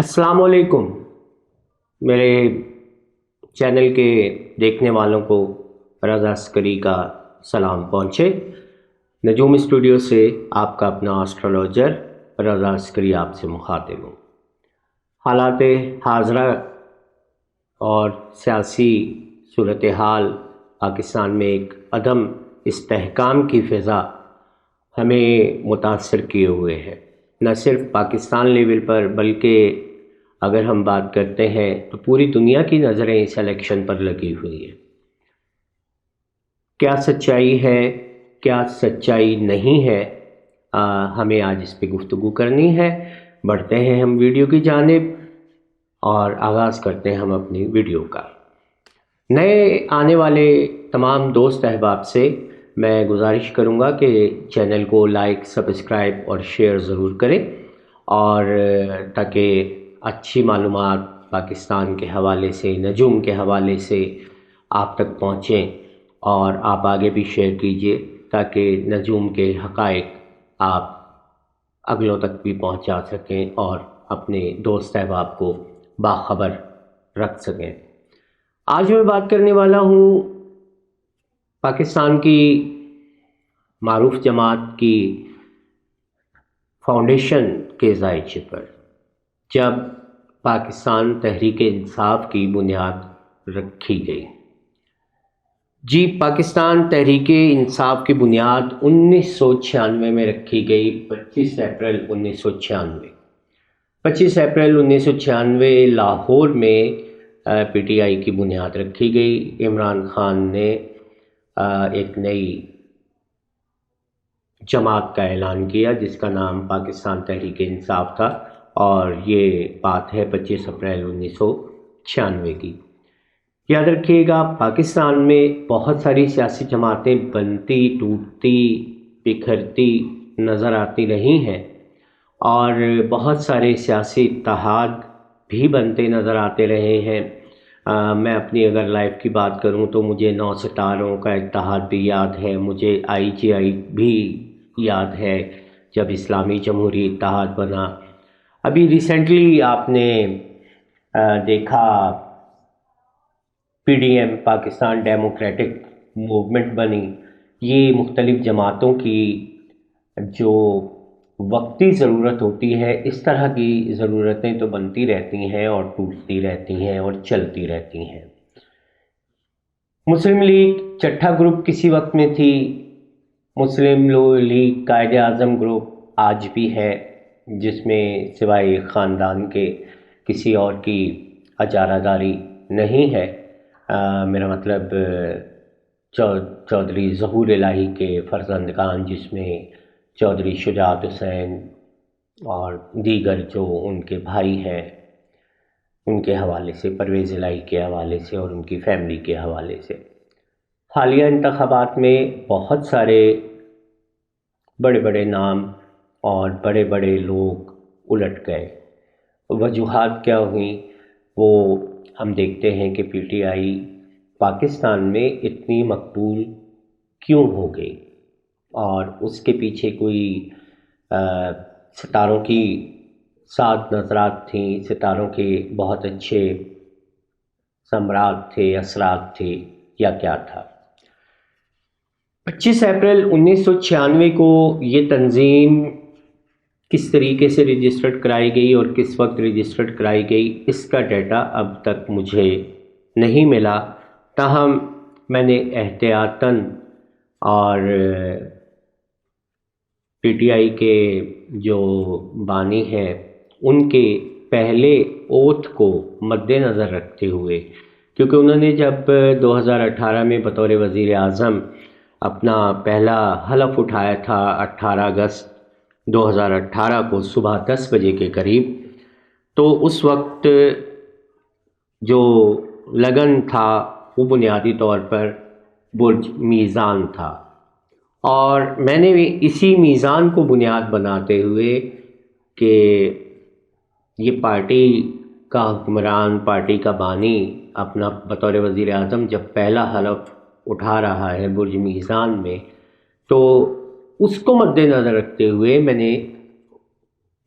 السلام علیکم میرے چینل کے دیکھنے والوں کو رضا عسکری کا سلام پہنچے۔ نجوم اسٹوڈیو سے آپ کا اپنا آسٹرولوجر رضا عسکری آپ سے مخاطب ہوں۔ حالات حاضرہ اور سیاسی صورتحال پاکستان میں ایک عدم استحکام کی فضا ہمیں متاثر کیے ہوئے ہے، نہ صرف پاکستان لیول پر بلکہ اگر ہم بات کرتے ہیں تو پوری دنیا کی نظریں اس الیکشن پر لگی ہوئی ہیں۔ کیا سچائی ہے، کیا سچائی نہیں ہے، ہمیں آج اس پہ گفتگو کرنی ہے۔ بڑھتے ہیں ہم ویڈیو کی جانب اور آغاز کرتے ہیں ہم اپنی ویڈیو کا۔ نئے آنے والے تمام دوست احباب سے میں گزارش کروں گا کہ چینل کو لائک، سبسکرائب اور شیئر ضرور کریں، اور تاکہ اچھی معلومات پاکستان کے حوالے سے، نجوم کے حوالے سے آپ تک پہنچیں، اور آپ آگے بھی شیئر کیجئے تاکہ نجوم کے حقائق آپ اگلوں تک بھی پہنچا سکیں اور اپنے دوست احباب کو باخبر رکھ سکیں۔ آج میں بات کرنے والا ہوں پاکستان کی معروف جماعت کی فاؤنڈیشن کے زائچے پر، جب پاکستان تحریک انصاف کی بنیاد رکھی گئی۔ جی، پاکستان تحریک انصاف کی بنیاد 1996 میں رکھی گئی، 25 اپریل 1996۔ 25 اپریل 1996 لاہور میں پی ٹی آئی کی بنیاد رکھی گئی۔ عمران خان نے ایک نئی جماعت کا اعلان کیا جس کا نام پاکستان تحریک انصاف تھا، اور یہ بات ہے 25 اپریل 1996 کی۔ یاد رکھیے گا، پاکستان میں بہت ساری سیاسی جماعتیں بنتی، ٹوٹتی، بکھرتی نظر آتی رہی ہیں، اور بہت سارے سیاسی اتحاد بھی بنتے نظر آتے رہے ہیں۔ میں اپنی اگر لائف کی بات کروں تو مجھے 9 ستاروں کا اتحاد بھی یاد ہے، مجھے آئی جی آئی بھی یاد ہے جب اسلامی جمہوری اتحاد بنا۔ ابھی ریسنٹلی آپ نے دیکھا P D M, Pakistan democratic movement بنی۔ یہ مختلف جماعتوں کی جو وقتی ضرورت ہوتی ہے، اس طرح کی ضرورتیں تو بنتی رہتی ہیں اور ٹوٹتی رہتی ہیں اور چلتی رہتی ہیں۔ مسلم لیگ چٹھا گروپ کسی وقت میں تھی، مسلم لیگ قائد اعظم گروپ آج بھی ہے، جس میں سوائے خاندان کے کسی اور کی اجارہ داری نہیں ہے۔ میرا مطلب چودھری ظہور الہی کے فرزندگان، جس میں چودھری شجاعت حسین اور دیگر جو ان کے بھائی ہیں، ان کے حوالے سے، پرویز الہی کے حوالے سے اور ان کی فیملی کے حوالے سے۔ حالیہ انتخابات میں بہت سارے بڑے بڑے نام اور بڑے بڑے لوگ الٹ گئے۔ وجوہات کیا ہوئیں وہ ہم دیکھتے ہیں کہ پی ٹی آئی پاکستان میں اتنی مقبول کیوں ہو گئی، اور اس کے پیچھے کوئی ستاروں کی 7 نظرات تھیں، ستاروں کے بہت اچھے ثمرات تھے، اثرات تھے، یا کیا تھا؟ 25 اپریل 1996 کو یہ تنظیم کس طریقے سے رجسٹرڈ کرائی گئی اور کس وقت رجسٹرڈ کرائی گئی، اس کا ڈیٹا اب تک مجھے نہیں ملا۔ تاہم میں نے احتیاطاً اور پی ٹی آئی کے جو بانی ہیں ان کے پہلے اوتھ کو مد نظر رکھتے ہوئے، کیونکہ انہوں نے جب 2018 میں بطور وزیر اعظم اپنا پہلا حلف اٹھایا تھا 18 اگست 2018 کو صبح 10 بجے کے قریب، تو اس وقت جو لگن تھا وہ بنیادی طور پر برج میزان تھا، اور میں نے اسی میزان کو بنیاد بناتے ہوئے کہ یہ پارٹی کا حکمران، پارٹی کا بانی اپنا بطور وزیر اعظم جب پہلا حلف اٹھا رہا ہے برج میزان میں، تو اس کو مد نظر رکھتے ہوئے میں نے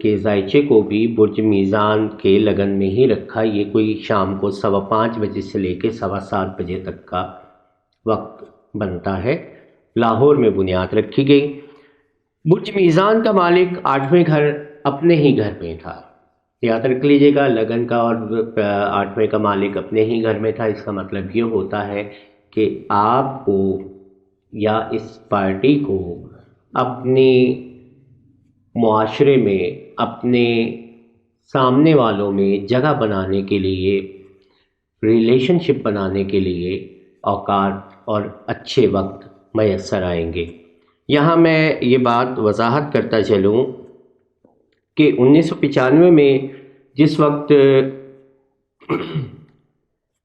کے ذائچے کو بھی برج میزان کے لگن میں ہی رکھا۔ یہ کوئی شام کو 5:15 بجے سے لے کے 7:15 بجے تک کا وقت بنتا ہے۔ لاہور میں بنیاد رکھی گئی۔ برج میزان کا مالک 8ویں گھر اپنے ہی گھر میں تھا، یاد رکھ لیجیے گا، لگن کا اور 8ویں کا مالک اپنے ہی گھر میں تھا۔ اس کا مطلب یہ ہوتا ہے کہ آپ کو یا اس پارٹی کو اپنے معاشرے میں، اپنے سامنے والوں میں جگہ بنانے کے لیے، ریلیشن شپ بنانے کے لیے اوقات اور اچھے وقت میسر آئیں گے۔ یہاں میں یہ بات وضاحت کرتا چلوں کہ 1995 میں جس وقت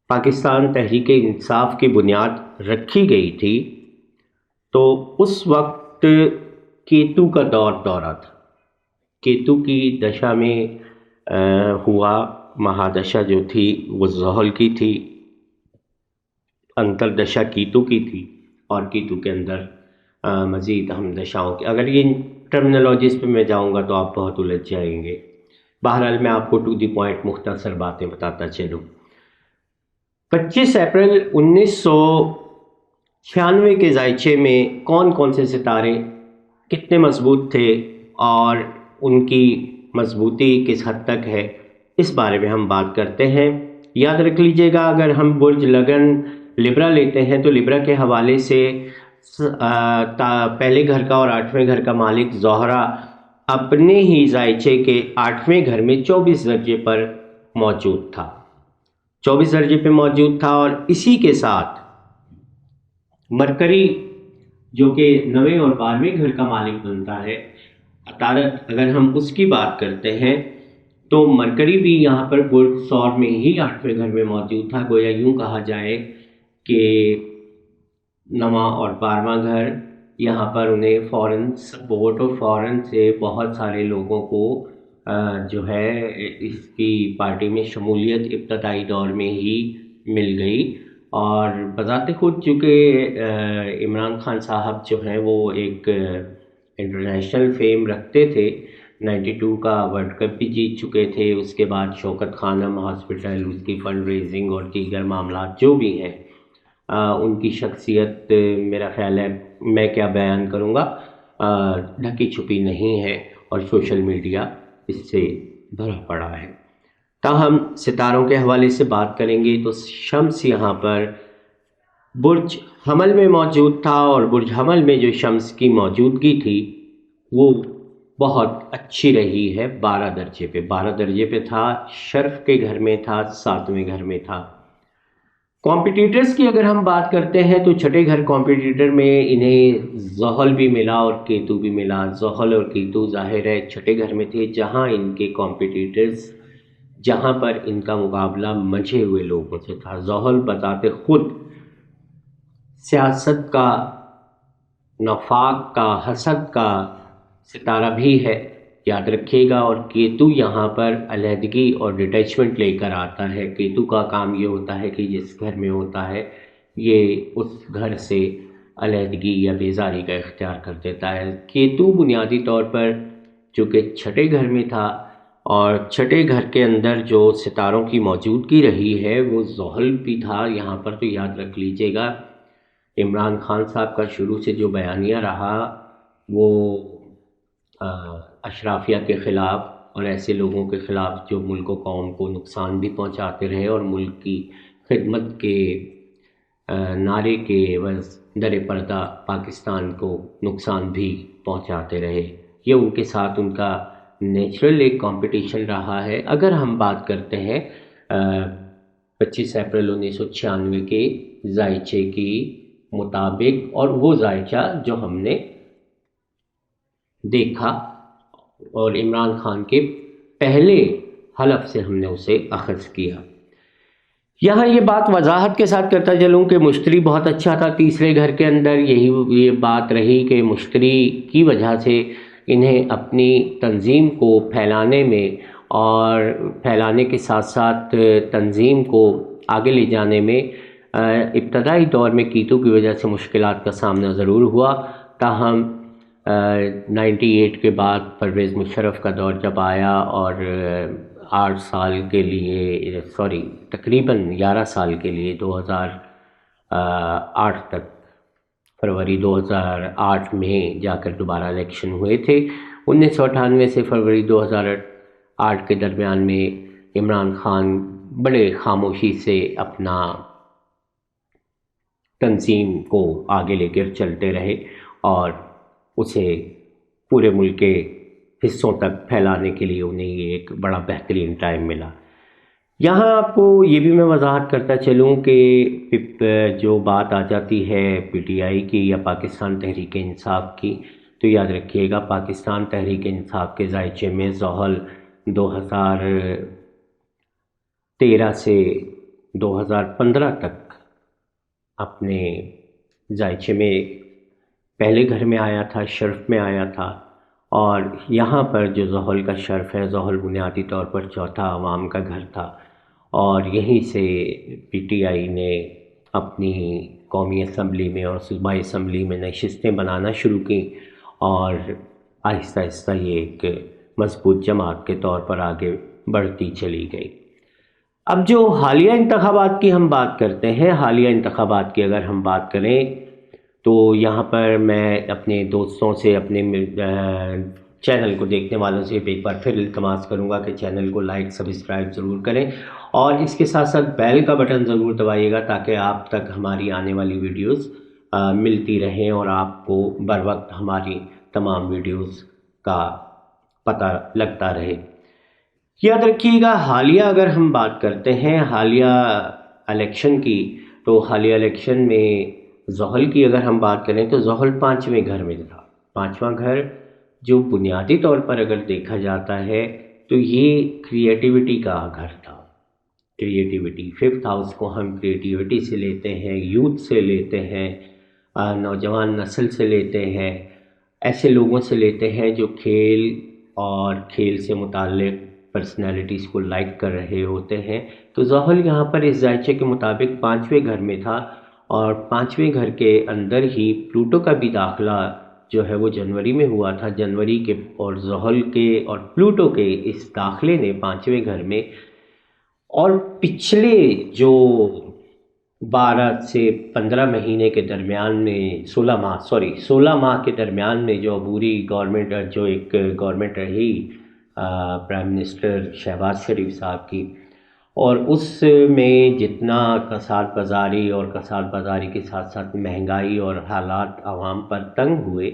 پاکستان تحریک انصاف کی بنیاد رکھی گئی تھی تو اس وقت کیتو کا دورہ تھا۔ کیتو کی دشا میں ہوا، مہادشا جو تھی وہ زحل کی تھی، انتردشا کیتو کی تھی، اور کیتو کے اندر مزید ہم دشاؤں کے، اگر یہ ٹرمنالوجیز پہ میں جاؤں گا تو آپ بہت الجھ جائیں گے۔ بہرحال میں آپ کو ٹو دی پوائنٹ مختصر باتیں بتاتا چلوں۔ 25 اپریل 1996 کے ذائچے میں کون کون سے ستارے کتنے مضبوط تھے اور ان کی مضبوطی کس حد تک ہے، اس بارے میں ہم بات کرتے ہیں۔ یاد رکھ لیجئے گا، اگر ہم برج لگن لبرا لیتے ہیں تو لبرا کے حوالے سے پہلے گھر کا اور 8ویں گھر کا مالک زہرہ اپنے ہی ذائچے کے 8ویں گھر میں 24 درجے پر موجود تھا، 24 درجے پہ موجود تھا، اور اسی کے ساتھ مرکری جو کہ 9ویں اور 12ویں گھر کا مالک بنتا ہے، عطارد اگر ہم اس کی بات کرتے ہیں تو مرکری بھی یہاں پر برج ثور میں ہی 8ویں گھر میں موجود تھا۔ گویا یوں کہا جائے کہ 9واں اور 12واں گھر یہاں پر انہیں فوراً سپورٹ اور فوراً سے بہت سارے لوگوں کو جو ہے اس کی پارٹی میں شمولیت ابتدائی دور میں ہی مل گئی، اور بذات خود چونکہ عمران خان صاحب جو ہیں وہ ایک انٹرنیشنل فیم رکھتے تھے، 92 کا ورلڈ کپ بھی جیت چکے تھے، اس کے بعد شوکت خانم ہاسپٹل، اس کی فنڈ ریزنگ اور دیگر معاملات جو بھی ہیں، ان کی شخصیت میرا خیال ہے میں کیا بیان کروں گا، ڈھکی چھپی نہیں ہے، اور سوشل میڈیا اس سے بھرا پڑا ہے۔ تاہم ستاروں کے حوالے سے بات کریں گے تو شمس یہاں پر برج حمل میں موجود تھا، اور برج حمل میں جو شمس کی موجودگی تھی وہ بہت اچھی رہی ہے، 12 درجے پہ تھا، شرف کے گھر میں تھا، 7ویں گھر میں تھا۔ کمپٹیٹرز کی اگر ہم بات کرتے ہیں تو چھٹے گھر کمپٹیٹر میں انہیں زحل بھی ملا اور کیتو بھی ملا۔ زحل اور کیتو ظاہر ہے چھٹے گھر میں تھے، جہاں ان کے کمپٹیٹرز، جہاں پر ان کا مقابلہ منجھے ہوئے لوگوں سے تھا۔ زحل بذات خود سیاست کا، نفاق کا، حسد کا ستارہ بھی ہے، یاد رکھیے گا، اور کیتو یہاں پر علیحدگی اور ڈیٹیچمنٹ لے کر آتا ہے۔ کیتو کا کام یہ ہوتا ہے کہ جس گھر میں ہوتا ہے یہ اس گھر سے علیحدگی یا بیزاری کا اختیار کر دیتا ہے۔ کیتو بنیادی طور پر چونکہ چھٹے گھر میں تھا، اور چھٹے گھر کے اندر جو ستاروں کی موجودگی رہی ہے وہ زحل بھی تھا یہاں پر، تو یاد رکھ لیجئے گا عمران خان صاحب کا شروع سے جو بیانیہ رہا وہ اشرافیہ کے خلاف اور ایسے لوگوں کے خلاف جو ملک و قوم کو نقصان بھی پہنچاتے رہے اور ملک کی خدمت کے نعرے کے عوض در پردہ پاکستان کو نقصان بھی پہنچاتے رہے، یہ ان کے ساتھ ان کا نیچرل ایک کمپٹیشن رہا ہے۔ اگر ہم بات کرتے ہیں 25 اپریل 1996 کے ذائچے کی مطابق، اور وہ ذائچہ جو ہم نے دیکھا اور عمران خان کے پہلے حلف سے ہم نے اسے اخذ کیا، یہاں یہ بات وضاحت کے ساتھ کرتا چلوں کہ مشتری بہت اچھا تھا تیسرے گھر کے اندر۔ یہ بات رہی کہ مشتری کی وجہ سے انہیں اپنی تنظیم کو پھیلانے میں اور پھیلانے کے ساتھ ساتھ تنظیم کو آگے لے جانے میں ابتدائی دور میں کیتو کی وجہ سے مشکلات کا سامنا ضرور ہوا، تاہم 98 کے بعد پرویز مشرف کا دور جب آیا اور 8 سال کے لیے تقریباً 11 سال کے لیے 2008 تک، فروری 2008 میں جا کر دوبارہ الیکشن ہوئے تھے۔ 1998 سے فروری 2008 کے درمیان میں عمران خان بڑے خاموشی سے اپنا تنظیم کو آگے لے کر چلتے رہے اور اسے پورے ملک کے حصوں تک پھیلانے کے لیے انہیں یہ ایک بڑا بہترین ٹائم ملا۔ یہاں آپ کو یہ بھی میں وضاحت کرتا چلوں کہ جو بات آ جاتی ہے پی ٹی آئی کی یا پاکستان تحریک انصاف کی، تو یاد رکھیے گا پاکستان تحریک انصاف کے ذائچے میں زحل 2013 سے 2015 تک اپنے ذائچے میں پہلے گھر میں آیا تھا، شرف میں آیا تھا، اور یہاں پر جو زحل کا شرف ہے، زحل بنیادی طور پر چوتھا عوام کا گھر تھا، اور یہیں سے پی ٹی آئی نے اپنی قومی اسمبلی میں اور صوبائی اسمبلی میں نشستیں بنانا شروع کیں، اور آہستہ آہستہ یہ ایک مضبوط جماعت کے طور پر آگے بڑھتی چلی گئی۔ اب جو حالیہ انتخابات کی ہم بات کرتے ہیں، حالیہ انتخابات کی اگر ہم بات کریں تو یہاں پر میں اپنے دوستوں سے، اپنے چینل کو دیکھنے والوں سے ایک بار پھر التماس کروں گا کہ چینل کو لائک سبسکرائب ضرور کریں، اور اس کے ساتھ ساتھ بیل کا بٹن ضرور دبائیے گا تاکہ آپ تک ہماری آنے والی ویڈیوز ملتی رہیں اور آپ کو بر وقت ہماری تمام ویڈیوز کا پتہ لگتا رہے۔ یاد رکھیے گا حالیہ اگر ہم بات کرتے ہیں حالیہ الیکشن کی، تو حالیہ الیکشن میں زحل کی اگر ہم بات کریں تو زحل 5ویں گھر میں تھا۔ 5واں گھر جو بنیادی طور پر اگر دیکھا جاتا ہے تو یہ کریٹیوٹی کا گھر تھا۔ کریٹیوٹی، 5th ہاؤس کو ہم کریٹیوٹی سے لیتے ہیں، یوتھ سے لیتے ہیں، نوجوان نسل سے لیتے ہیں، ایسے لوگوں سے لیتے ہیں جو کھیل اور کھیل سے متعلق پرسنالٹیز کو لائک کر رہے ہوتے ہیں۔ تو زحل یہاں پر اس ذائچے کے مطابق 5ویں گھر میں تھا، اور 5ویں گھر کے اندر ہی پلوٹو کا بھی داخلہ جو ہے وہ جنوری میں ہوا تھا۔ جنوری کے اور زحل کے اور پلوٹو کے اس داخلے نے 5ویں گھر میں، اور پچھلے جو 12 سے 15 مہینے کے درمیان میں 16 ماہ کے درمیان میں جو عبوری گورنمنٹ، جو ایک گورنمنٹ رہی پرائم منسٹر شہباز شریف صاحب کی، اور اس میں جتنا کساد بازاری اور کساد بازاری کے ساتھ ساتھ مہنگائی اور حالات عوام پر تنگ ہوئے،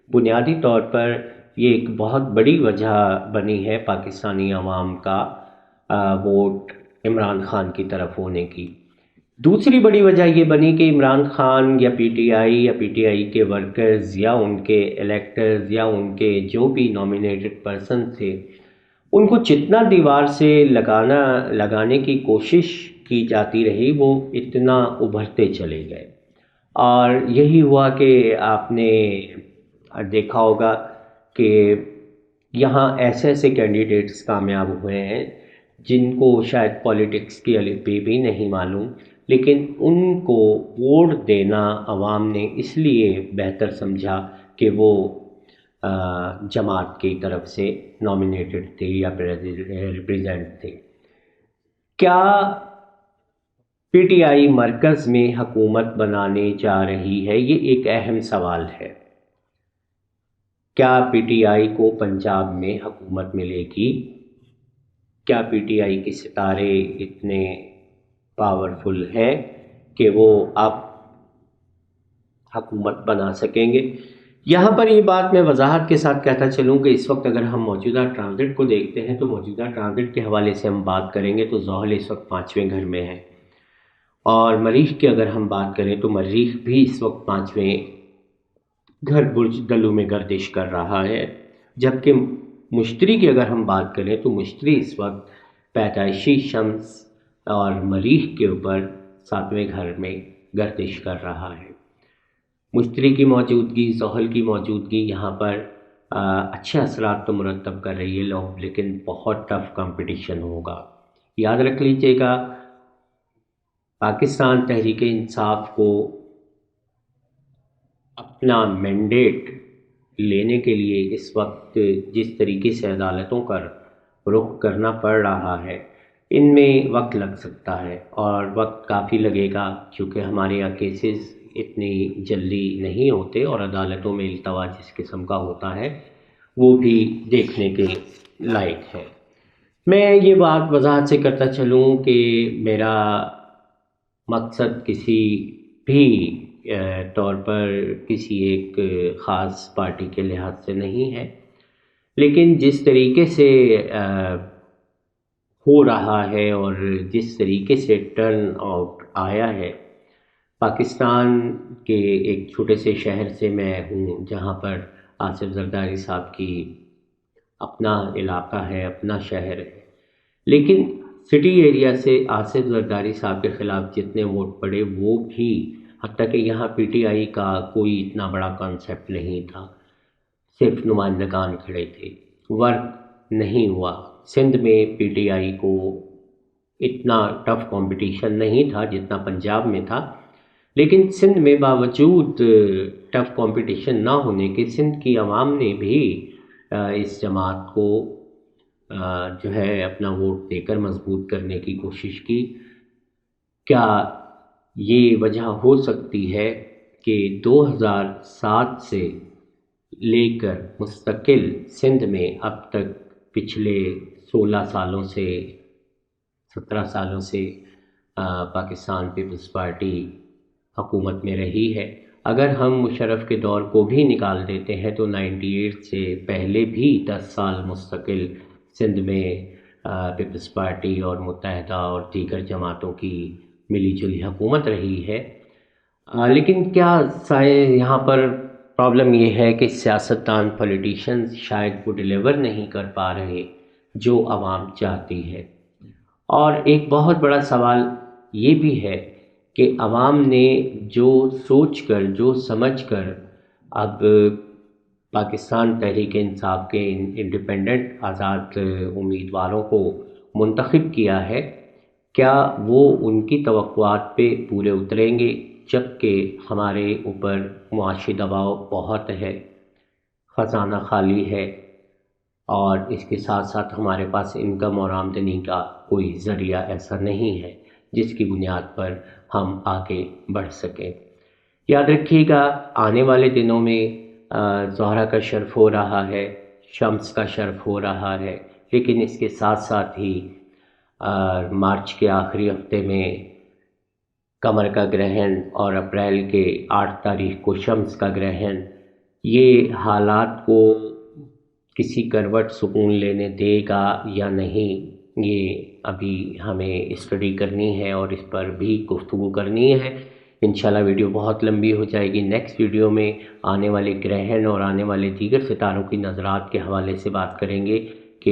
بنیادی طور پر یہ ایک بہت بڑی وجہ بنی ہے پاکستانی عوام کا ووٹ عمران خان کی طرف ہونے کی۔ دوسری بڑی وجہ یہ بنی کہ عمران خان یا پی ٹی آئی کے ورکرز یا ان کے الیکٹرز یا ان کے جو بھی نامینیٹڈ پرسن تھے، ان کو جتنا دیوار سے لگانے کی کوشش کی جاتی رہی وہ اتنا ابھرتے چلے گئے، اور یہی ہوا کہ آپ نے دیکھا ہوگا کہ یہاں ایسے کینڈیڈیٹس کامیاب ہوئے ہیں جن کو شاید پولیٹکس کی الفبے بھی نہیں معلوم، لیکن ان کو ووٹ دینا عوام نے اس لیے بہتر سمجھا کہ وہ جماعت کی طرف سے نامینیٹڈ تھے یا ریپریزنٹ تھے۔ کیا پی ٹی آئی مرکز میں حکومت بنانے جا رہی ہے؟ یہ ایک اہم سوال ہے۔ کیا پی ٹی آئی کو پنجاب میں حکومت ملے گی؟ کیا پی ٹی آئی کے ستارے اتنے پاورفل ہیں کہ وہ اب حکومت بنا سکیں گے؟ یہاں پر یہ بات میں وضاحت کے ساتھ کہتا چلوں کہ اس وقت اگر ہم موجودہ ٹرانزٹ کو دیکھتے ہیں تو موجودہ ٹرانزٹ کے حوالے سے ہم بات کریں گے تو زحل اس وقت 5ویں گھر میں ہے، اور مریخ کی اگر ہم بات کریں تو مریخ بھی اس وقت 5ویں گھر برج دلو میں گردش کر رہا ہے، جبکہ مشتری کی اگر ہم بات کریں تو مشتری اس وقت پیدائشی شمس اور مریخ کے اوپر 7ویں گھر میں گردش کر رہا ہے۔ مشتری کی موجودگی، زحل کی موجودگی یہاں پر اچھے اثرات تو مرتب کر رہی ہے لوگ، لیکن بہت ٹف کمپٹیشن ہوگا۔ یاد رکھ لیجیے گا پاکستان تحریک انصاف کو اپنا مینڈیٹ لینے کے لیے اس وقت جس طریقے سے عدالتوں کا رخ کرنا پڑ رہا ہے، ان میں وقت لگ سکتا ہے اور وقت کافی لگے گا، کیونکہ ہمارے یہاں کیسز اتنی جلدی نہیں ہوتے اور عدالتوں میں التوا جس قسم کا ہوتا ہے وہ بھی دیکھنے کے لائق ہے۔ میں یہ بات وضاحت سے کرتا چلوں کہ میرا مقصد کسی بھی طور پر کسی ایک خاص پارٹی کے لحاظ سے نہیں ہے، لیکن جس طریقے سے ہو رہا ہے اور جس طریقے سے ٹرن آؤٹ آیا ہے، پاکستان کے ایک چھوٹے سے شہر سے میں ہوں جہاں پر آصف زرداری صاحب کی اپنا علاقہ ہے، اپنا شہر ہے، لیکن سٹی ایریا سے آصف زرداری صاحب کے خلاف جتنے ووٹ پڑے وہ بھی، حتیٰ کہ یہاں پی ٹی آئی کا کوئی اتنا بڑا کانسیپٹ نہیں تھا، صرف نمائندگان کھڑے تھے، ورک نہیں ہوا۔ سندھ میں پی ٹی آئی کو اتنا ٹف کمپٹیشن نہیں تھا جتنا پنجاب میں تھا، لیکن سندھ میں باوجود ٹف کمپٹیشن نہ ہونے کے سندھ کی عوام نے بھی اس جماعت کو جو ہے اپنا ووٹ دے کر مضبوط کرنے کی کوشش کی۔ کیا یہ وجہ ہو سکتی ہے کہ 2007 سے لے کر مستقل سندھ میں اب تک پچھلے 16 سالوں سے 17 سالوں سے پاکستان پیپلز پارٹی حکومت میں رہی ہے؟ اگر ہم مشرف کے دور کو بھی نکال دیتے ہیں تو 98 سے پہلے بھی 10 سال مستقل سندھ میں پیپلز پارٹی اور متحدہ اور دیگر جماعتوں کی ملی جلی حکومت رہی ہے، لیکن کیا یہاں پر پرابلم یہ ہے کہ سیاستدان پولیٹیشنز شاید وہ ڈیلیور نہیں کر پا رہے جو عوام چاہتی ہے۔ اور ایک بہت بڑا سوال یہ بھی ہے کہ عوام نے جو سوچ کر جو سمجھ کر اب پاکستان تحریک انصاف کے انڈیپینڈنٹ آزاد امیدواروں کو منتخب کیا ہے، کیا وہ ان کی توقعات پہ پورے اتریں گے؟ جبکہ ہمارے اوپر معاشی دباؤ بہت ہے، خزانہ خالی ہے اور اس کے ساتھ ساتھ ہمارے پاس انکم اور آمدنی کا کوئی ذریعہ ایسا نہیں ہے جس کی بنیاد پر ہم آگے بڑھ سکیں۔ یاد رکھیے گا آنے والے دنوں میں زہرا کا شرف ہو رہا ہے، شمس کا شرف ہو رہا ہے، لیکن اس کے ساتھ ساتھ ہی مارچ کے آخری ہفتے میں قمر کا گرہن اور اپریل کے 8 تاریخ کو شمس کا گرہن، یہ حالات کو کسی کروٹ سکون لینے دے گا یا نہیں، یہ ابھی ہمیں اسٹڈی کرنی ہے اور اس پر بھی گفتگو کرنی ہے۔ انشاءاللہ ویڈیو بہت لمبی ہو جائے گی، نیکسٹ ویڈیو میں آنے والے گرہن اور آنے والے دیگر ستاروں کی نظرات کے حوالے سے بات کریں گے کہ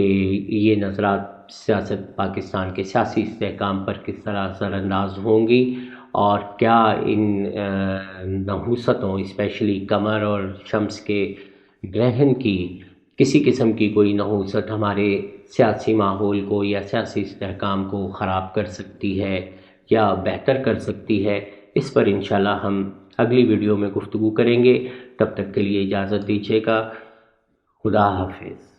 یہ نظرات سیاست پاکستان کے سیاسی استحکام پر کس طرح اثر انداز ہوں گی، اور کیا ان نحوستوں اسپیشلی قمر اور شمس کے گرہن کی کسی قسم کی کوئی نحوست ہمارے سیاسی ماحول کو یا سیاسی استحکام کو خراب کر سکتی ہے یا بہتر کر سکتی ہے، اس پر انشاءاللہ ہم اگلی ویڈیو میں گفتگو کریں گے۔ تب تک کے لیے اجازت دیجیے گا، خدا حافظ۔